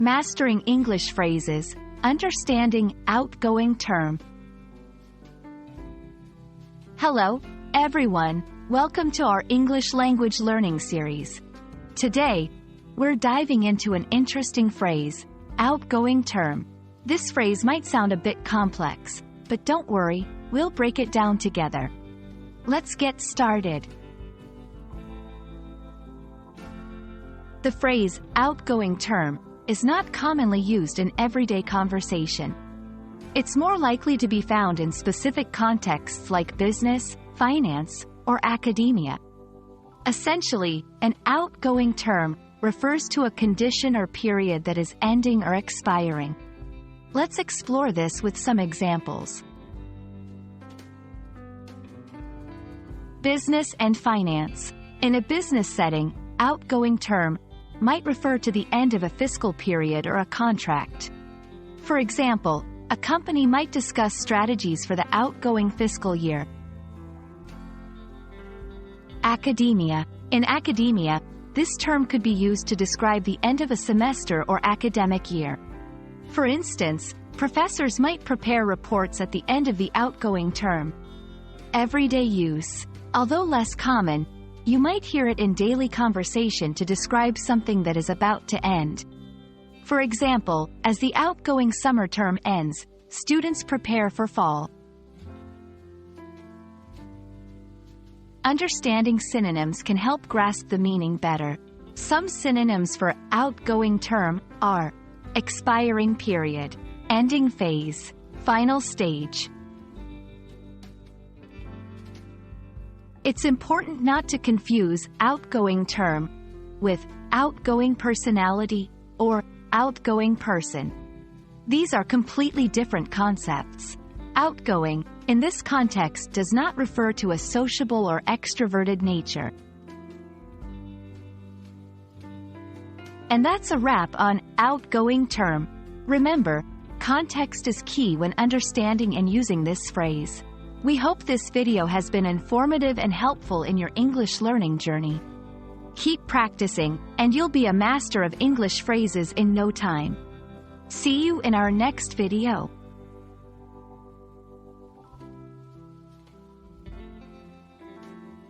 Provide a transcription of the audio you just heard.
Mastering English Phrases, Understanding Outgoing Term. Hello, everyone. Welcome to our English language learning series. Today, we're diving into an interesting phrase, outgoing term. This phrase might sound a bit complex, but don't worry, we'll break it down together. Let's get started. The phrase, outgoing term, is not commonly used in everyday conversation. It's more likely to be found in specific contexts like business, finance, or academia. Essentially, an outgoing term refers to a condition or period that is ending or expiring. Let's explore this with some examples. Business and finance. In a business setting, outgoing term might refer to the end of a fiscal period or a contract. For example, a company might discuss strategies for the outgoing fiscal year. Academia. In academia, this term could be used to describe the end of a semester or academic year. For instance, professors might prepare reports at the end of the outgoing term. Everyday use. Although less common, you might hear it in daily conversation to describe something that is about to end. For example, as the outgoing summer term ends, students prepare for fall. Understanding synonyms can help grasp the meaning better. Some synonyms for outgoing term are expiring period, ending phase, final stage. It's important not to confuse outgoing term with outgoing personality or outgoing person. These are completely different concepts. Outgoing, in this context, does not refer to a sociable or extroverted nature. And that's a wrap on outgoing term. Remember, context is key when understanding and using this phrase. We hope this video has been informative and helpful in your English learning journey. Keep practicing, and you'll be a master of English phrases in no time. See you in our next video.